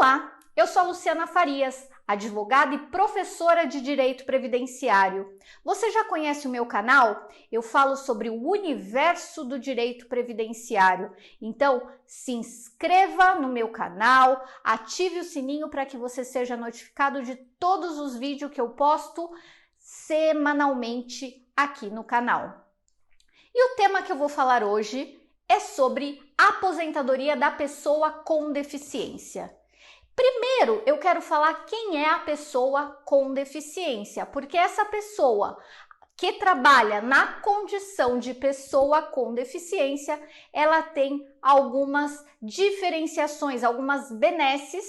Olá, eu sou a Luciana Farias, advogada e professora de Direito Previdenciário. Você já conhece o meu canal? Eu falo sobre o universo do direito previdenciário. Então, se inscreva no meu canal, ative o sininho para que você seja notificado de todos os vídeos que eu posto semanalmente aqui no canal. E o tema que eu vou falar hoje é sobre aposentadoria da pessoa com deficiência. Primeiro, eu quero falar quem é a pessoa com deficiência, porque essa pessoa que trabalha na condição de pessoa com deficiência, ela tem algumas diferenciações, algumas benesses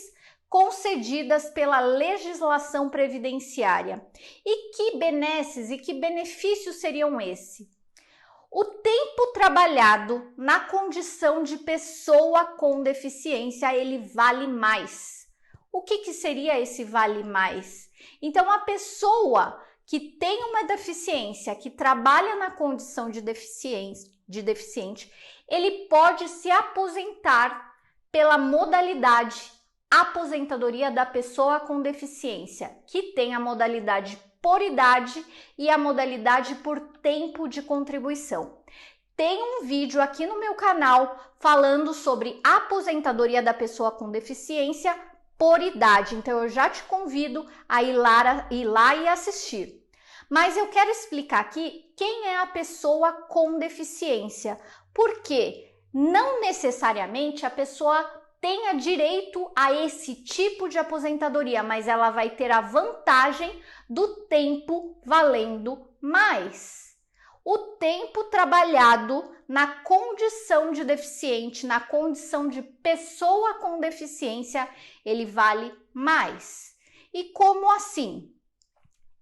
concedidas pela legislação previdenciária. E que benesses e que benefícios seriam esses? O tempo trabalhado na condição de pessoa com deficiência, ele vale mais. O que seria esse vale mais? Então, a pessoa que tem uma deficiência, que trabalha na condição de deficiente, ele pode se aposentar pela modalidade aposentadoria da pessoa com deficiência, que tem a modalidade por idade e a modalidade por tempo de contribuição. Tem um vídeo aqui no meu canal falando sobre aposentadoria da pessoa com deficiência por idade, então eu já te convido a ir lá e assistir. Mas eu quero explicar aqui quem é a pessoa com deficiência, porque não necessariamente a pessoa tenha direito a esse tipo de aposentadoria, mas ela vai ter a vantagem do tempo valendo mais. O tempo trabalhado na condição de deficiente, na condição de pessoa com deficiência, ele vale mais. E como assim?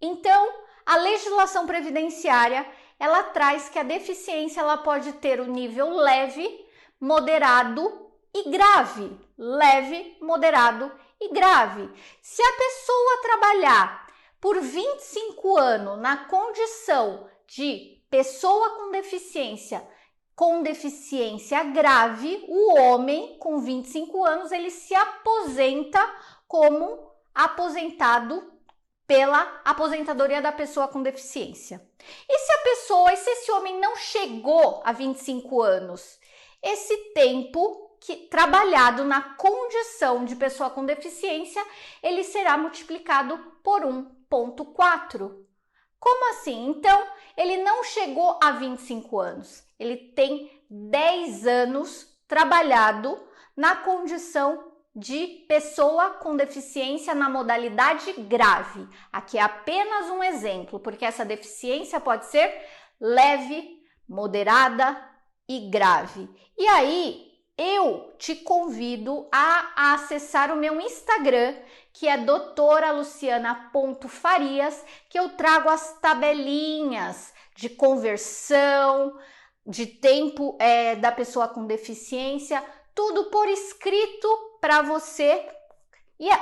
Então, a legislação previdenciária, ela traz que a deficiência ela pode ter o nível leve, moderado e grave. Leve, moderado e grave. Se a pessoa trabalhar por 25 anos na condição de pessoa com deficiência grave, o homem com 25 anos, ele se aposenta como aposentado pela aposentadoria da pessoa com deficiência. E se esse homem não chegou a 25 anos, esse tempo trabalhado na condição de pessoa com deficiência, ele será multiplicado por 1,4. Como assim? Então, ele não chegou a 25 anos, ele tem 10 anos trabalhado na condição de pessoa com deficiência na modalidade grave. Aqui é apenas um exemplo, porque essa deficiência pode ser leve, moderada e grave. E aí, eu te convido a acessar o meu Instagram, que é doutoraluciana.farias, que eu trago as tabelinhas de conversão, de tempo da pessoa com deficiência, tudo por escrito para você.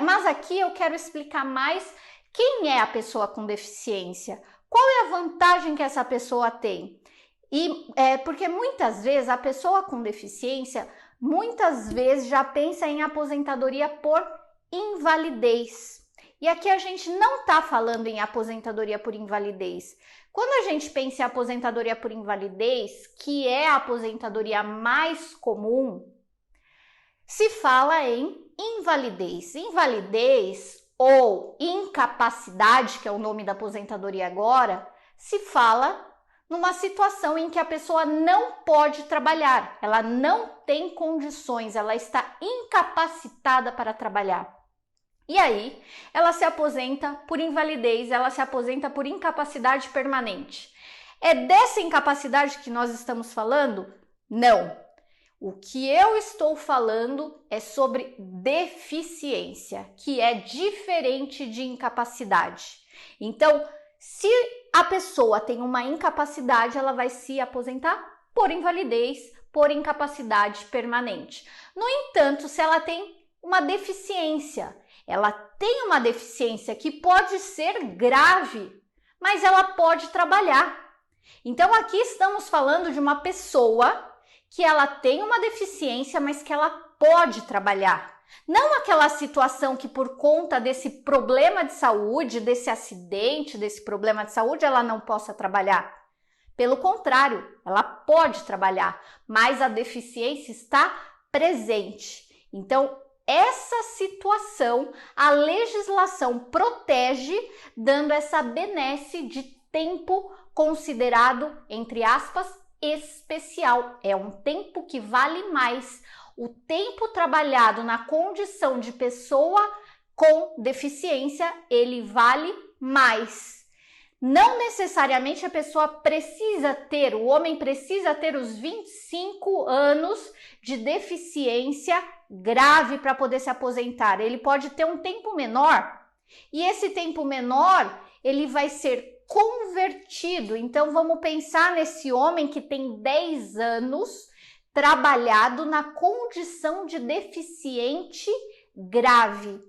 Mas aqui eu quero explicar mais quem é a pessoa com deficiência, qual é a vantagem que essa pessoa tem. Porque muitas vezes a pessoa com deficiência, muitas vezes já pensa em aposentadoria por invalidez. E aqui a gente não está falando em aposentadoria por invalidez. Quando a gente pensa em aposentadoria por invalidez, que é a aposentadoria mais comum, se fala em invalidez. Invalidez ou incapacidade, que é o nome da aposentadoria agora, se fala numa situação em que a pessoa não pode trabalhar, ela não tem condições, ela está incapacitada para trabalhar. E aí, ela se aposenta por invalidez, ela se aposenta por incapacidade permanente. É dessa incapacidade que nós estamos falando? Não. O que eu estou falando é sobre deficiência, que é diferente de incapacidade. Então, se a pessoa tem uma incapacidade, ela vai se aposentar por invalidez, por incapacidade permanente. No entanto, se ela tem uma deficiência, ela tem uma deficiência que pode ser grave, mas ela pode trabalhar. Então, aqui estamos falando de uma pessoa que ela tem uma deficiência, mas que ela pode trabalhar. Não aquela situação que por conta desse problema de saúde, desse acidente, desse problema de saúde, ela não possa trabalhar. Pelo contrário, ela pode trabalhar, mas a deficiência está presente. Então, essa situação, a legislação protege, dando essa benesse de tempo considerado, entre aspas, especial. É um tempo que vale mais. O tempo trabalhado na condição de pessoa com deficiência, ele vale mais. Não necessariamente a pessoa precisa ter, o homem precisa ter os 25 anos de deficiência grave para poder se aposentar. Ele pode ter um tempo menor e esse tempo menor ele vai ser convertido. Então vamos pensar nesse homem que tem 10 anos trabalhado na condição de deficiente grave.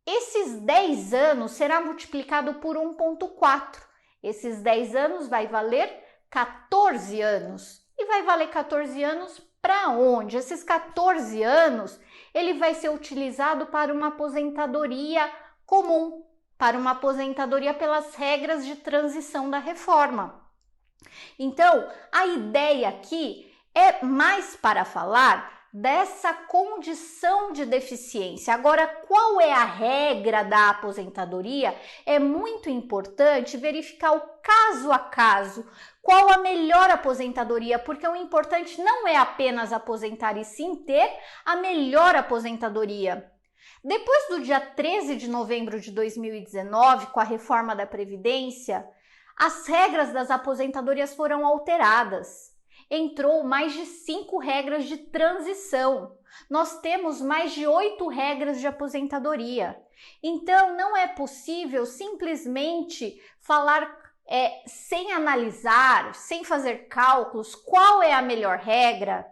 Esses 10 anos será multiplicado por 1,4. Esses 10 anos vai valer 14 anos. E vai valer 14 anos para onde? Esses 14 anos, ele vai ser utilizado para uma aposentadoria comum, para uma aposentadoria pelas regras de transição da reforma. Então, a ideia aqui é mais para falar dessa condição de deficiência. Agora, qual é a regra da aposentadoria? É muito importante verificar o caso a caso, qual a melhor aposentadoria, porque o importante não é apenas aposentar e sim ter a melhor aposentadoria. Depois do dia 13 de novembro de 2019, com a reforma da Previdência, as regras das aposentadorias foram alteradas. Entrou mais de 5 regras de transição. Nós temos mais de 8 regras de aposentadoria. Então, não é possível simplesmente falar sem analisar, sem fazer cálculos, qual é a melhor regra,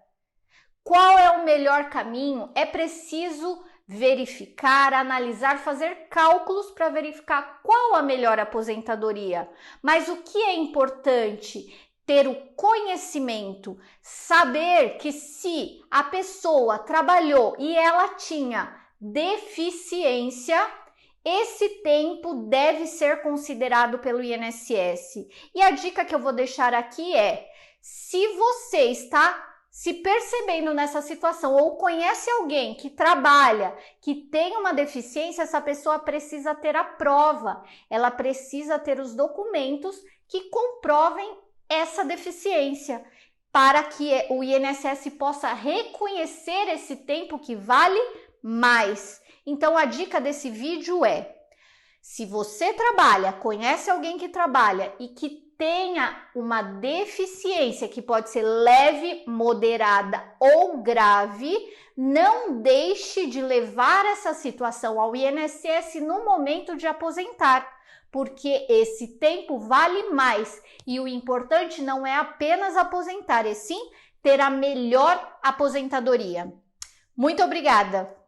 qual é o melhor caminho. É preciso verificar, analisar, fazer cálculos para verificar qual a melhor aposentadoria. Mas o que é importante? Ter o conhecimento, saber que se a pessoa trabalhou e ela tinha deficiência, esse tempo deve ser considerado pelo INSS. E a dica que eu vou deixar aqui é: se você está se percebendo nessa situação ou conhece alguém que trabalha, que tem uma deficiência, essa pessoa precisa ter a prova, ela precisa ter os documentos que comprovem essa deficiência, para que o INSS possa reconhecer esse tempo que vale mais. Então, a dica desse vídeo é: se você trabalha, conhece alguém que trabalha e que tenha uma deficiência que pode ser leve, moderada ou grave, não deixe de levar essa situação ao INSS no momento de aposentar, porque esse tempo vale mais e o importante não é apenas aposentar, e sim ter a melhor aposentadoria. Muito obrigada!